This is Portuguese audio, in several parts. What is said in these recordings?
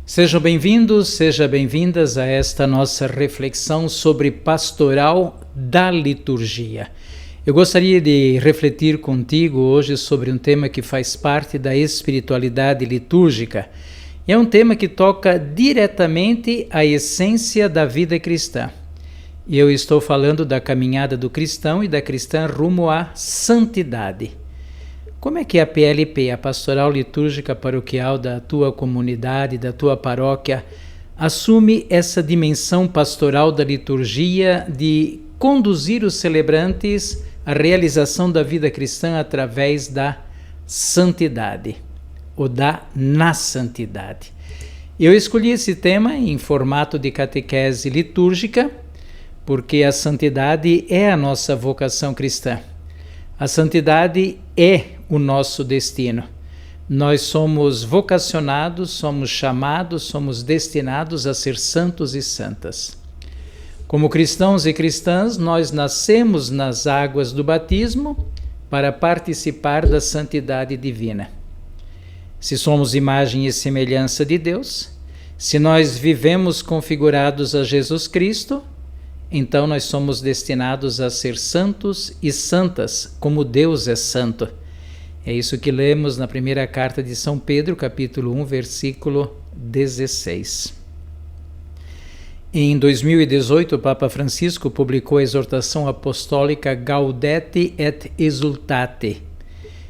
Sejam bem-vindos, sejam bem-vindas a esta nossa reflexão sobre pastoral da liturgia. Eu gostaria de refletir contigo hoje sobre um tema que faz parte da espiritualidade litúrgica. É um tema que toca diretamente a essência da vida cristã. E eu estou falando da caminhada do cristão e da cristã rumo à santidade. Como é que a PLP, a Pastoral Litúrgica Paroquial da tua comunidade, da tua paróquia, assume essa dimensão pastoral da liturgia de conduzir os celebrantes à realização da vida cristã através da santidade, ou na santidade? Eu escolhi esse tema em formato de catequese litúrgica, porque a santidade é a nossa vocação cristã. A santidade é o nosso destino. Nós somos vocacionados, somos chamados, somos destinados a ser santos e santas. Como cristãos e cristãs, nós nascemos nas águas do batismo para participar da santidade divina. Se somos imagem e semelhança de Deus, se nós vivemos configurados a Jesus Cristo, então nós somos destinados a ser santos e santas, como Deus é santo. É isso que lemos na primeira carta de São Pedro, capítulo 1, versículo 16. Em 2018, o Papa Francisco publicou a exortação apostólica Gaudete et Exsultate,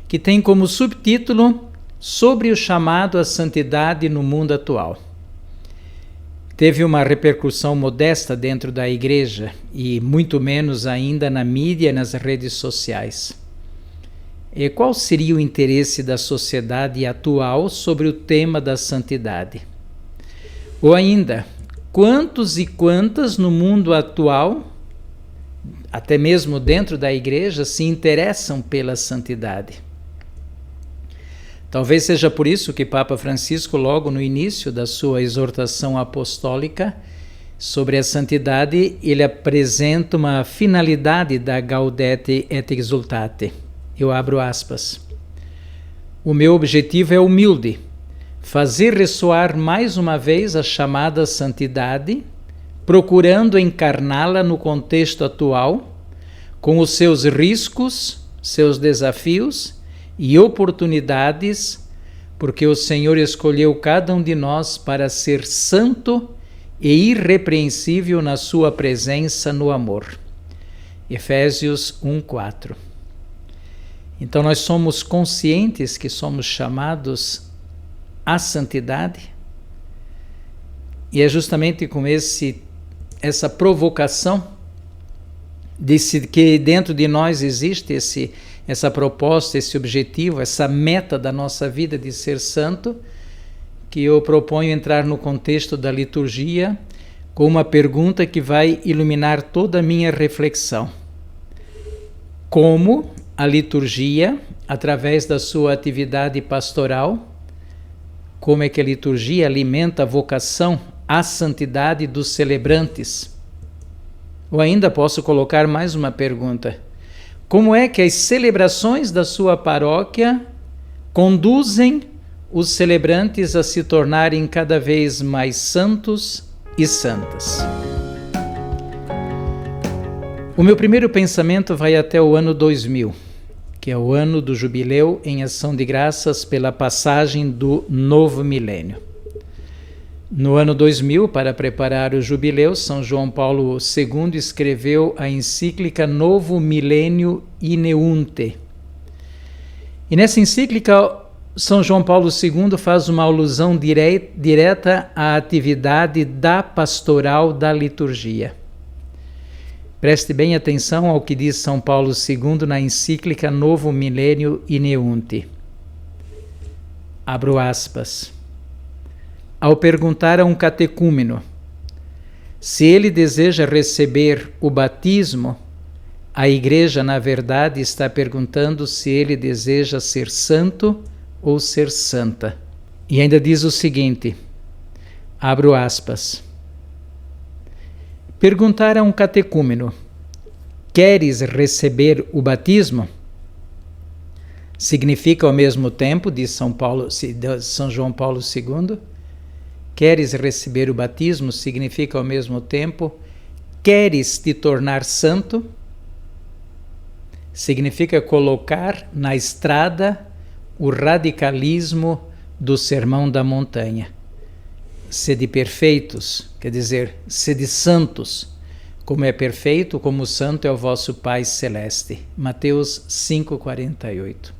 que tem como subtítulo Sobre o chamado à santidade no mundo atual. Teve uma repercussão modesta dentro da igreja e muito menos ainda na mídia e nas redes sociais. E qual seria o interesse da sociedade atual sobre o tema da santidade? Ou ainda, quantos e quantas no mundo atual, até mesmo dentro da igreja, se interessam pela santidade? Talvez seja por isso que Papa Francisco, logo no início da sua exortação apostólica sobre a santidade, ele apresenta uma finalidade da Gaudete et Exsultate. Eu abro aspas. O meu objetivo é humilde, fazer ressoar mais uma vez a chamada santidade, procurando encarná-la no contexto atual, com os seus riscos, seus desafios e oportunidades, porque o Senhor escolheu cada um de nós para ser santo e irrepreensível na sua presença no amor. Efésios 1:4. Então nós somos conscientes que somos chamados à santidade, e é justamente com essa provocação que dentro de nós existe essa proposta, esse objetivo, essa meta da nossa vida de ser santo, que eu proponho entrar no contexto da liturgia com uma pergunta que vai iluminar toda a minha reflexão. Como a liturgia, através da sua atividade pastoral, como é que a liturgia alimenta a vocação à santidade dos celebrantes? Ou ainda posso colocar mais uma pergunta. Como é que as celebrações da sua paróquia conduzem os celebrantes a se tornarem cada vez mais santos e santas? O meu primeiro pensamento vai até o ano 2000, que é o ano do jubileu em ação de graças pela passagem do novo milênio. No ano 2000, para preparar o jubileu, São João Paulo II escreveu a encíclica Novo Milênio Ineunte. E nessa encíclica, São João Paulo II faz uma alusão direta à atividade da pastoral da liturgia. Preste bem atenção ao que diz São Paulo II na encíclica Novo Milênio Ineunte. Abro aspas. Ao perguntar a um catecúmeno se ele deseja receber o batismo, a igreja, na verdade, está perguntando se ele deseja ser santo ou ser santa. E ainda diz o seguinte, abro aspas. Perguntar a um catecúmeno, queres receber o batismo? Significa ao mesmo tempo, diz São João Paulo II, Queres receber o batismo? Significa ao mesmo tempo, queres te tornar santo? Significa colocar na estrada o radicalismo do Sermão da Montanha. Sede perfeitos, quer dizer, sede santos, como é perfeito, como santo é o vosso Pai Celeste. Mateus 5,48.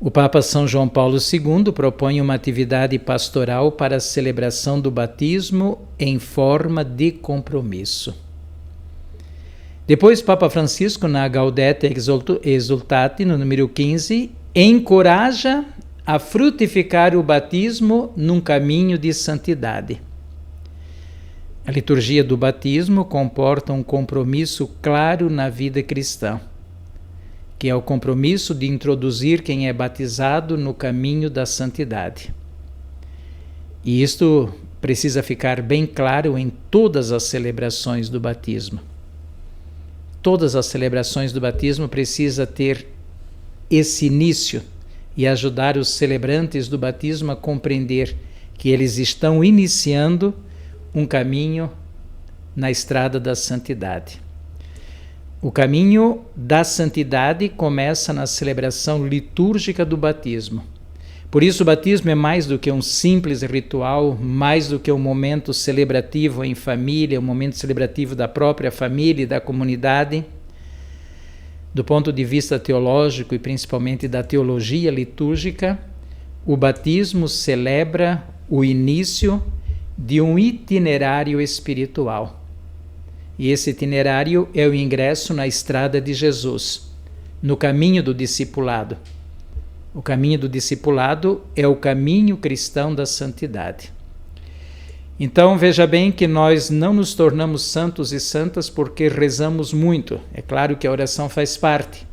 O Papa São João Paulo II propõe uma atividade pastoral para a celebração do batismo em forma de compromisso. Depois, Papa Francisco, na Gaudete Exsultate, no número 15, encoraja a frutificar o batismo num caminho de santidade. A liturgia do batismo comporta um compromisso claro na vida cristã, que é o compromisso de introduzir quem é batizado no caminho da santidade. E isto precisa ficar bem claro em todas as celebrações do batismo. Todas as celebrações do batismo precisam ter esse início e ajudar os celebrantes do batismo a compreender que eles estão iniciando um caminho na estrada da santidade. O caminho da santidade começa na celebração litúrgica do batismo. Por isso, o batismo é mais do que um simples ritual, mais do que um momento celebrativo em família, um momento celebrativo da própria família e da comunidade. Do ponto de vista teológico e principalmente da teologia litúrgica, o batismo celebra o início de um itinerário espiritual. E esse itinerário é o ingresso na estrada de Jesus, no caminho do discipulado. O caminho do discipulado é o caminho cristão da santidade. Então, veja bem que nós não nos tornamos santos e santas porque rezamos muito. É claro que a oração faz parte.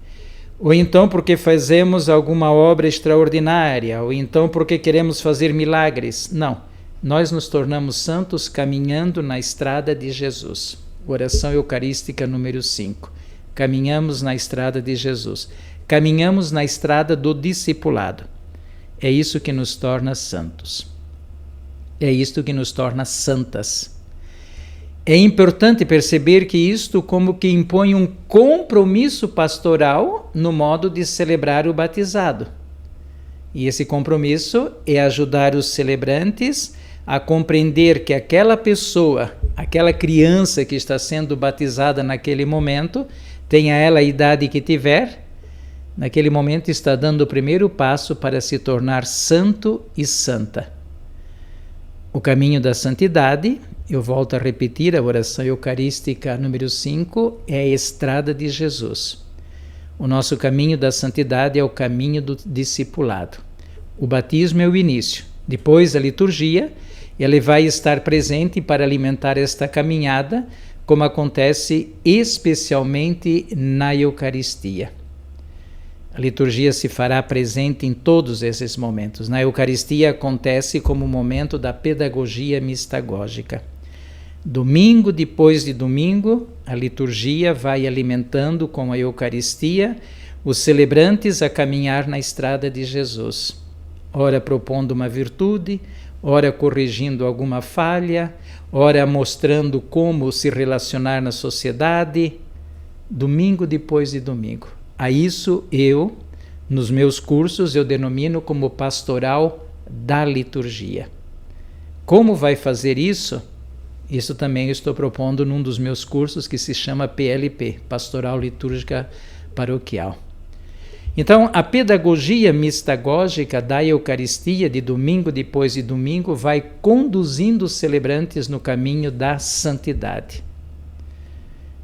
Ou então porque fazemos alguma obra extraordinária, ou então porque queremos fazer milagres. Não. Nós nos tornamos santos caminhando na estrada de Jesus. Oração Eucarística número 5. Caminhamos na estrada de Jesus. Caminhamos na estrada do discipulado. É isso que nos torna santos. É isto que nos torna santas. É importante perceber que isto como que impõe um compromisso pastoral no modo de celebrar o batizado. E esse compromisso é ajudar os celebrantes a compreender que aquela pessoa, aquela criança que está sendo batizada naquele momento, tenha ela a idade que tiver, naquele momento está dando o primeiro passo para se tornar santo e santa. O caminho da santidade, eu volto a repetir, a oração eucarística número 5, é a estrada de Jesus. O nosso caminho da santidade é o caminho do discipulado. O batismo é o início. Depois a liturgia, ele vai estar presente para alimentar esta caminhada, como acontece especialmente na Eucaristia. A liturgia se fará presente em todos esses momentos. Na Eucaristia acontece como o momento da pedagogia mistagógica. Domingo depois de domingo, a liturgia vai alimentando com a Eucaristia os celebrantes a caminhar na estrada de Jesus. Ora propondo uma virtude, ora corrigindo alguma falha, ora mostrando como se relacionar na sociedade, domingo depois de domingo. A isso eu, nos meus cursos, eu denomino como pastoral da liturgia. Como vai fazer isso? Isso também eu estou propondo num dos meus cursos que se chama PLP, Pastoral Litúrgica Paroquial. Então, a pedagogia mistagógica da Eucaristia, de domingo depois de domingo, vai conduzindo os celebrantes no caminho da santidade.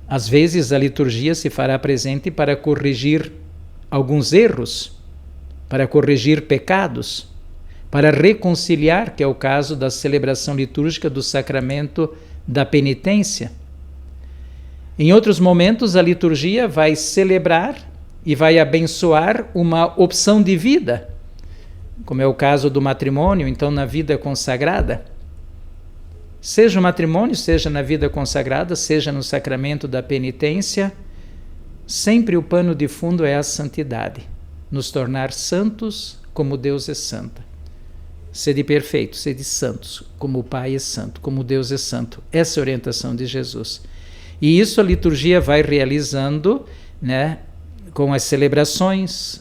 Às vezes, a liturgia se fará presente para corrigir alguns erros, para corrigir pecados, para reconciliar, que é o caso da celebração litúrgica do sacramento da penitência. Em outros momentos, a liturgia vai celebrar e vai abençoar uma opção de vida, como é o caso do matrimônio, então na vida consagrada. Seja o matrimônio, seja na vida consagrada, seja no sacramento da penitência, sempre o pano de fundo é a santidade, nos tornar santos como Deus é santa. sede perfeitos, sede santos, como o Pai é santo, como Deus é santo. Essa é a orientação de Jesus. E isso a liturgia vai realizando, né, com as celebrações,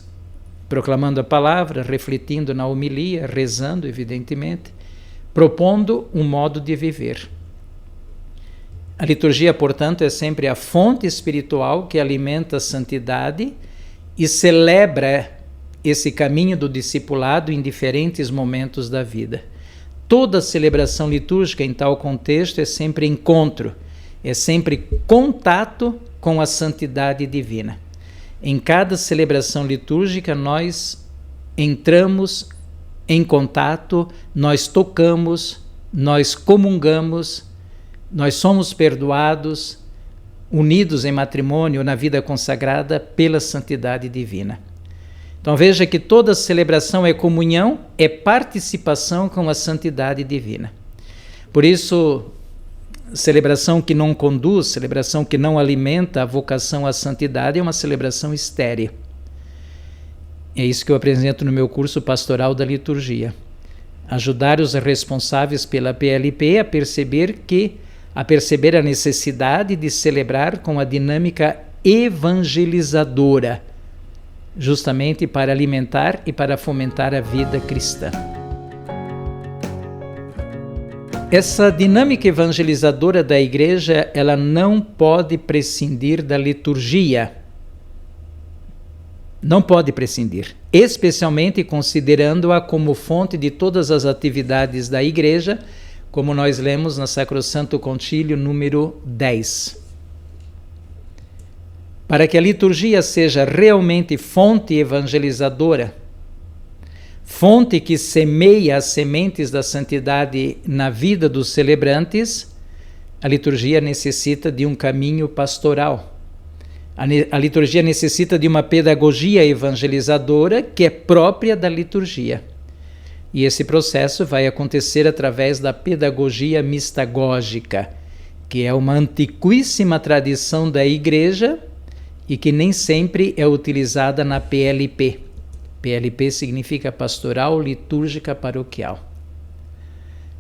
proclamando a palavra, refletindo na homilia, rezando, evidentemente, propondo um modo de viver. A liturgia, portanto, é sempre a fonte espiritual que alimenta a santidade e celebra esse caminho do discipulado em diferentes momentos da vida. Toda celebração litúrgica em tal contexto é sempre encontro, é sempre contato com a santidade divina. Em cada celebração litúrgica nós entramos em contato, nós tocamos, nós comungamos, nós somos perdoados, unidos em matrimônio na vida consagrada pela santidade divina. Então veja que toda celebração é comunhão, é participação com a santidade divina. Por isso, celebração que não conduz, celebração que não alimenta a vocação à santidade é uma celebração estéril. É isso que eu apresento no meu curso pastoral da liturgia. Ajudar os responsáveis pela PLP a perceber a necessidade de celebrar com a dinâmica evangelizadora, justamente para alimentar e para fomentar a vida cristã. Essa dinâmica evangelizadora da Igreja, ela não pode prescindir da liturgia. Não pode prescindir, especialmente considerando-a como fonte de todas as atividades da Igreja, como nós lemos na Sacrosanto Concílio número 10. Para que a liturgia seja realmente fonte evangelizadora, fonte que semeia as sementes da santidade na vida dos celebrantes, a liturgia necessita de um caminho pastoral. A liturgia necessita de uma pedagogia evangelizadora que é própria da liturgia. E esse processo vai acontecer através da pedagogia mistagógica, que é uma antiquíssima tradição da Igreja e que nem sempre é utilizada na PLP. PLP significa Pastoral Litúrgica Paroquial.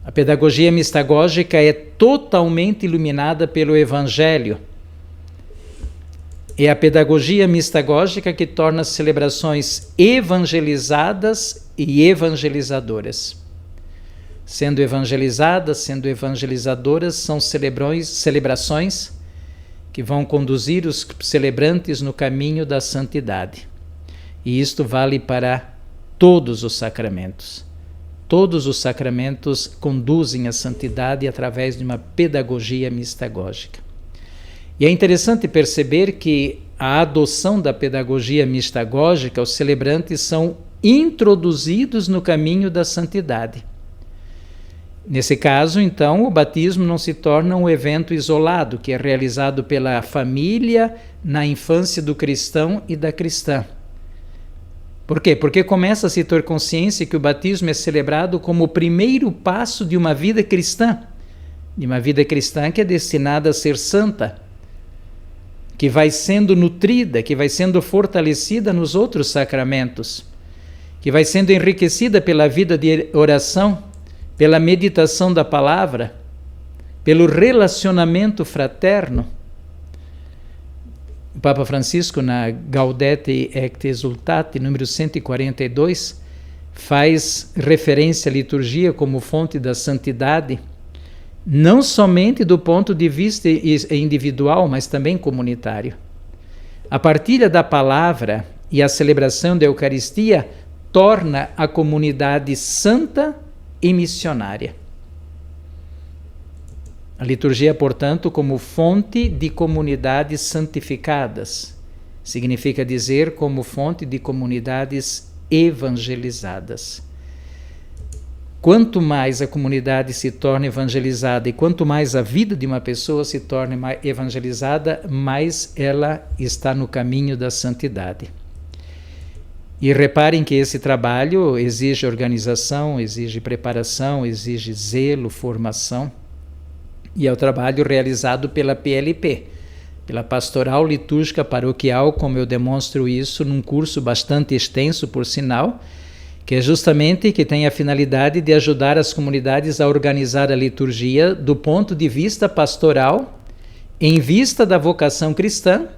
A pedagogia mistagógica é totalmente iluminada pelo Evangelho. É a pedagogia mistagógica que torna as celebrações evangelizadas e evangelizadoras. Sendo evangelizadas, sendo evangelizadoras, são celebrações que vão conduzir os celebrantes no caminho da santidade. E isto vale para todos os sacramentos. Todos os sacramentos conduzem à santidade através de uma pedagogia mistagógica. E é interessante perceber que a adoção da pedagogia mistagógica, os celebrantes são introduzidos no caminho da santidade. Nesse caso, então, o batismo não se torna um evento isolado, que é realizado pela família na infância do cristão e da cristã. Por quê? Porque começa a se ter consciência que o batismo é celebrado como o primeiro passo de uma vida cristã, que é destinada a ser santa, que vai sendo nutrida, que vai sendo fortalecida nos outros sacramentos, que vai sendo enriquecida pela vida de oração, pela meditação da palavra, pelo relacionamento fraterno. O Papa Francisco, na Gaudete et Exsultate, número 142, faz referência à liturgia como fonte da santidade, não somente do ponto de vista individual, mas também comunitário. A partilha da palavra e a celebração da Eucaristia torna a comunidade santa e missionária. A liturgia, portanto, como fonte de comunidades santificadas, significa dizer como fonte de comunidades evangelizadas. Quanto mais a comunidade se torna evangelizada e quanto mais a vida de uma pessoa se torna evangelizada, mais ela está no caminho da santidade. E reparem que esse trabalho exige organização, exige preparação, exige zelo, formação. E é o trabalho realizado pela PLP, pela Pastoral Litúrgica Paroquial, como eu demonstro isso num curso bastante extenso, por sinal, que é justamente que tem a finalidade de ajudar as comunidades a organizar a liturgia do ponto de vista pastoral, em vista da vocação cristã,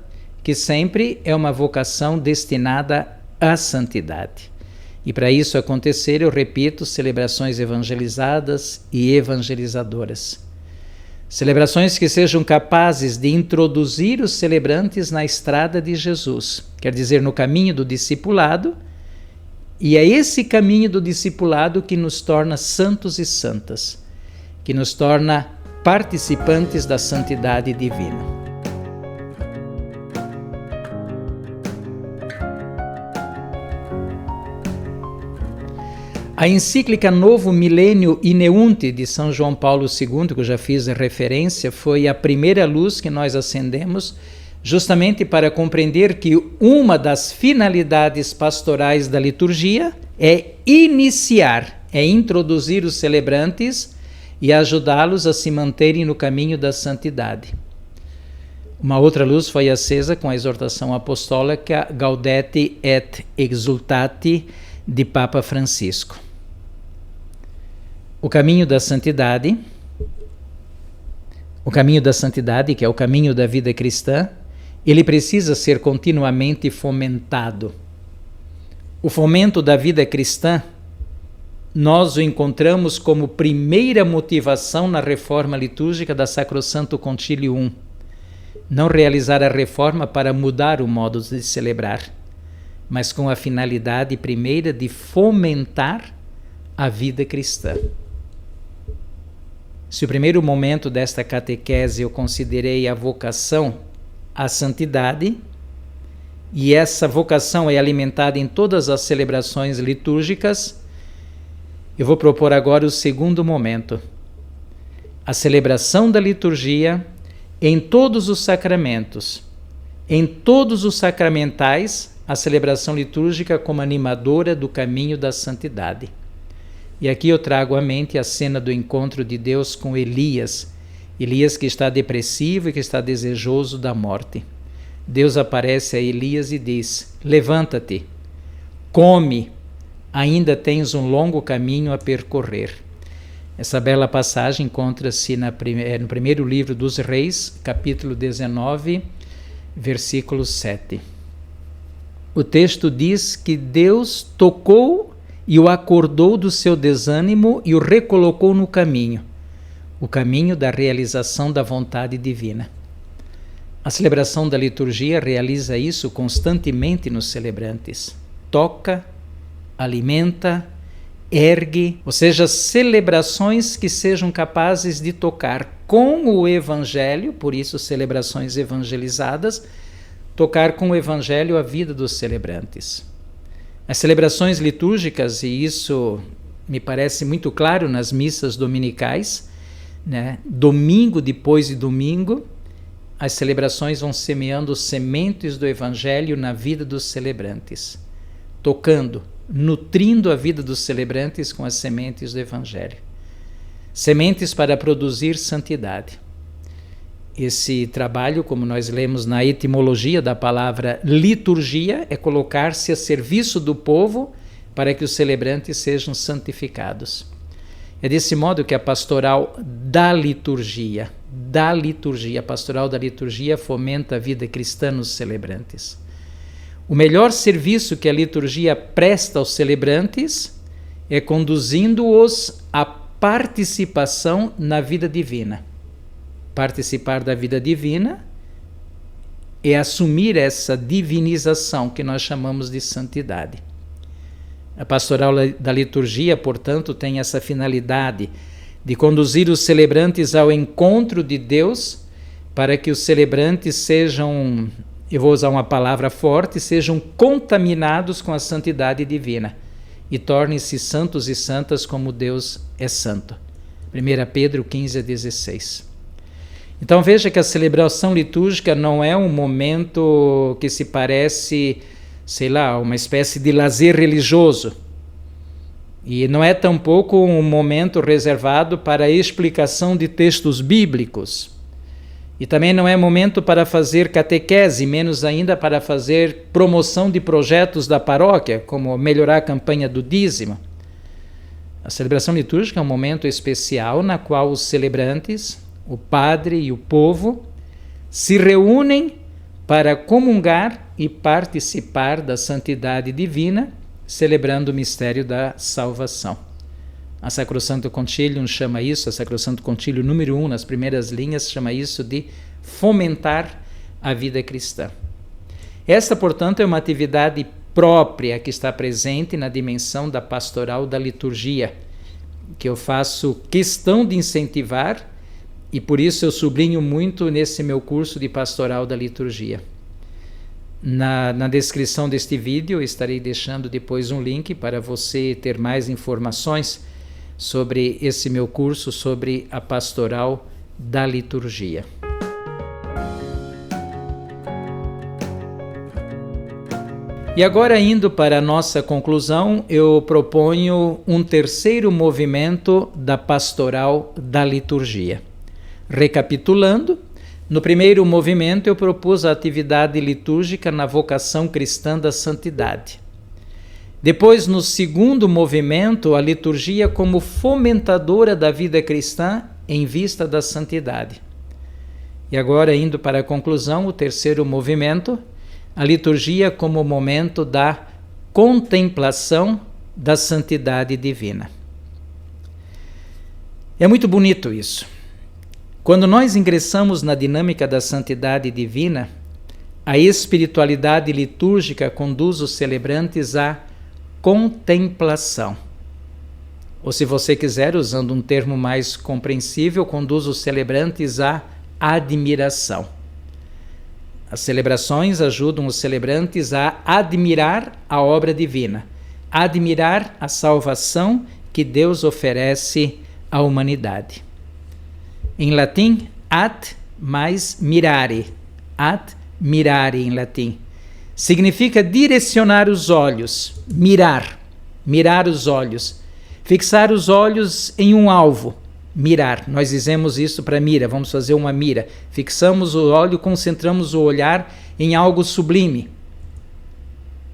que sempre é uma vocação destinada à santidade. E para isso acontecer, eu repito, celebrações evangelizadas e evangelizadoras. Celebrações que sejam capazes de introduzir os celebrantes na estrada de Jesus, quer dizer, no caminho do discipulado, e é esse caminho do discipulado que nos torna santos e santas, que nos torna participantes da santidade divina. A encíclica Novo Milênio Ineunte de São João Paulo II, que eu já fiz referência, foi a primeira luz que nós acendemos justamente para compreender que uma das finalidades pastorais da liturgia é iniciar, é introduzir os celebrantes e ajudá-los a se manterem no caminho da santidade. Uma outra luz foi acesa com a exortação apostólica Gaudete et Exultate de Papa Francisco. O caminho da santidade, que é o caminho da vida cristã, ele precisa ser continuamente fomentado. O fomento da vida cristã, nós o encontramos como primeira motivação na reforma litúrgica da Sacrosanto Concílio I. Não realizar a reforma para mudar o modo de celebrar, mas com a finalidade primeira de fomentar a vida cristã. Se o primeiro momento desta catequese eu considerei a vocação à santidade, e essa vocação é alimentada em todas as celebrações litúrgicas, eu vou propor agora o segundo momento, a celebração da liturgia em todos os sacramentos, em todos os sacramentais, a celebração litúrgica como animadora do caminho da santidade. E aqui eu trago à mente a cena do encontro de Deus com Elias, Elias que está depressivo e que está desejoso da morte. Deus aparece a Elias e diz: levanta-te, come, ainda tens um longo caminho a percorrer. Essa bela passagem encontra-se no primeiro livro dos Reis, capítulo 19, versículo 7. O texto diz que Deus tocou e o acordou do seu desânimo e o recolocou no caminho, o caminho da realização da vontade divina. A celebração da liturgia realiza isso constantemente nos celebrantes. Toca, alimenta, ergue, ou seja, celebrações que sejam capazes de tocar com o Evangelho, por isso celebrações evangelizadas, tocar com o Evangelho a vida dos celebrantes. As celebrações litúrgicas, e isso me parece muito claro nas missas dominicais, né? Domingo depois de domingo, as celebrações vão semeando sementes do Evangelho na vida dos celebrantes, tocando, nutrindo a vida dos celebrantes com as sementes do Evangelho. Sementes para produzir santidade. Esse trabalho, como nós lemos na etimologia da palavra liturgia, é colocar-se a serviço do povo para que os celebrantes sejam santificados. É desse modo que a pastoral da liturgia, a pastoral da liturgia fomenta a vida cristã nos celebrantes. O melhor serviço que a liturgia presta aos celebrantes é conduzindo-os à participação na vida divina. Participar da vida divina é assumir essa divinização que nós chamamos de santidade. A pastoral da liturgia, portanto, tem essa finalidade de conduzir os celebrantes ao encontro de Deus, para que os celebrantes sejam, eu vou usar uma palavra forte, sejam contaminados com a santidade divina e tornem-se santos e santas como Deus é santo. 1 Pedro 15:16. Então veja que a celebração litúrgica não é um momento que se parece, sei lá, uma espécie de lazer religioso. E não é tampouco um momento reservado para a explicação de textos bíblicos. E também não é momento para fazer catequese, menos ainda para fazer promoção de projetos da paróquia, como melhorar a campanha do dízimo. A celebração litúrgica é um momento especial na qual os celebrantes, o padre e o povo, se reúnem para comungar e participar da santidade divina, celebrando o mistério da salvação. A Sacrosanto Concilium chama isso, a Sacrosanto Concilium número 1, nas primeiras linhas, chama isso de fomentar a vida cristã. Esta, portanto, é uma atividade própria que está presente na dimensão da pastoral da liturgia, que eu faço questão de incentivar e por isso eu sublinho muito nesse meu curso de pastoral da liturgia. Na descrição deste vídeo eu estarei deixando depois um link para você ter mais informações sobre esse meu curso sobre a pastoral da liturgia. E agora, indo para a nossa conclusão, eu proponho um terceiro movimento da pastoral da liturgia. Recapitulando, no primeiro movimento eu propus a atividade litúrgica na vocação cristã da santidade. Depois, no segundo movimento, a liturgia como fomentadora da vida cristã em vista da santidade. E agora, indo para a conclusão, o terceiro movimento, a liturgia como momento da contemplação da santidade divina. É muito bonito isso. Quando nós ingressamos na dinâmica da santidade divina, a espiritualidade litúrgica conduz os celebrantes à contemplação. Ou, se você quiser, usando um termo mais compreensível, conduz os celebrantes à admiração. As celebrações ajudam os celebrantes a admirar a obra divina, a admirar a salvação que Deus oferece à humanidade. Em latim, ad mais mirare. Ad mirare em latim. Significa direcionar os olhos, mirar os olhos, fixar os olhos em um alvo, mirar. Nós dizemos isso para mira, vamos fazer uma mira. Fixamos o olho, concentramos o olhar em algo sublime.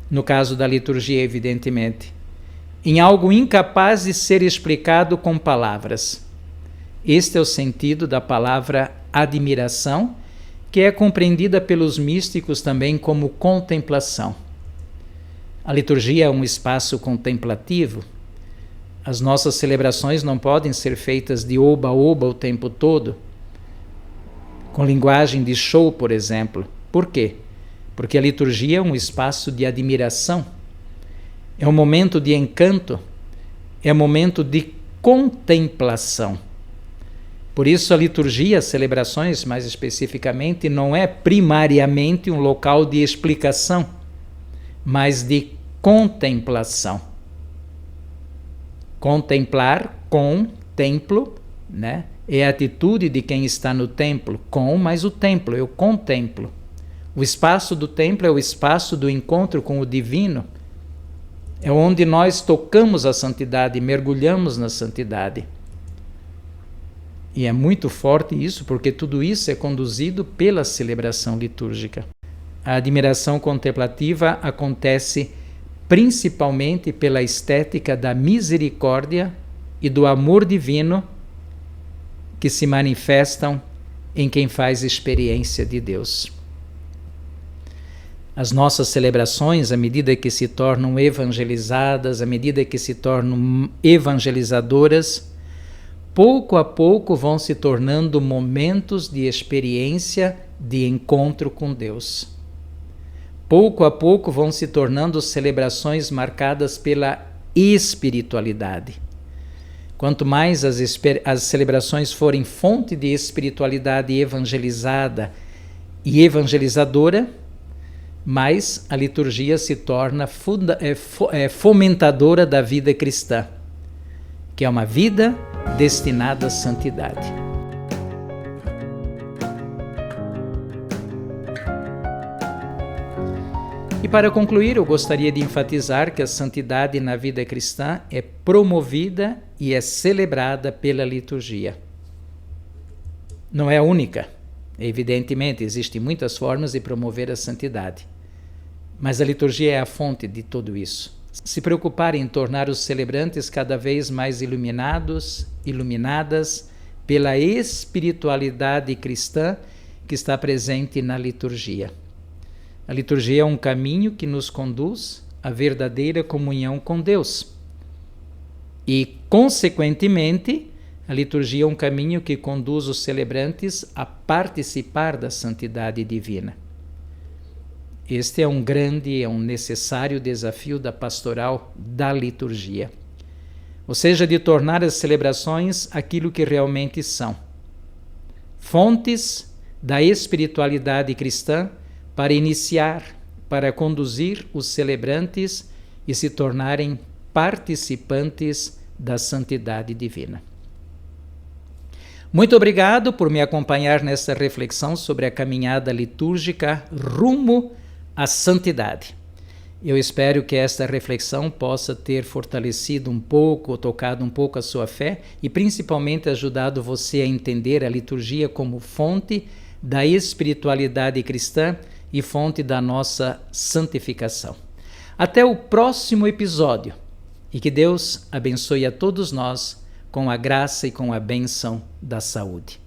No caso da liturgia, evidentemente. Em algo incapaz de ser explicado com palavras. Este é o sentido da palavra admiração, que é compreendida pelos místicos também como contemplação. A liturgia é um espaço contemplativo. As nossas celebrações não podem ser feitas de oba-oba o tempo todo, com linguagem de show, por exemplo. Por quê? Porque a liturgia é um espaço de admiração, é um momento de encanto, é um momento de contemplação. Por isso a liturgia, as celebrações mais especificamente, não é primariamente um local de explicação, mas de contemplação. Contemplar, com, templo, né? É a atitude de quem está no templo, com, mas o templo, eu contemplo. O espaço do templo é o espaço do encontro com o divino, é onde nós tocamos a santidade, mergulhamos na santidade. E é muito forte isso, porque tudo isso é conduzido pela celebração litúrgica. A admiração contemplativa acontece principalmente pela estética da misericórdia e do amor divino que se manifestam em quem faz experiência de Deus. As nossas celebrações, à medida que se tornam evangelizadas, à medida que se tornam evangelizadoras, pouco a pouco vão se tornando momentos de experiência de encontro com Deus. Pouco a pouco vão se tornando celebrações marcadas pela espiritualidade. Quanto mais as celebrações forem fonte de espiritualidade evangelizada e evangelizadora, mais a liturgia se torna fomentadora da vida cristã, que é uma vida destinada à santidade. E para concluir, eu gostaria de enfatizar que a santidade na vida cristã é promovida e é celebrada pela liturgia. Não é a única, Evidentemente, existem muitas formas de promover a santidade, mas a liturgia é a fonte de tudo isso. Se preocupar em tornar os celebrantes cada vez mais iluminados, iluminadas pela espiritualidade cristã que está presente na liturgia. A liturgia é um caminho que nos conduz à verdadeira comunhão com Deus. E, consequentemente, a liturgia é um caminho que conduz os celebrantes a participar da santidade divina. Este é um grande, um necessário desafio da pastoral da liturgia. Ou seja, de tornar as celebrações aquilo que realmente são. Fontes da espiritualidade cristã para iniciar, para conduzir os celebrantes e se tornarem participantes da santidade divina. Muito obrigado por me acompanhar nesta reflexão sobre a caminhada litúrgica rumo à santidade. Eu espero que esta reflexão possa ter fortalecido um pouco, tocado um pouco a sua fé e principalmente ajudado você a entender a liturgia como fonte da espiritualidade cristã e fonte da nossa santificação. Até o próximo episódio e que Deus abençoe a todos nós com a graça e com a bênção da saúde.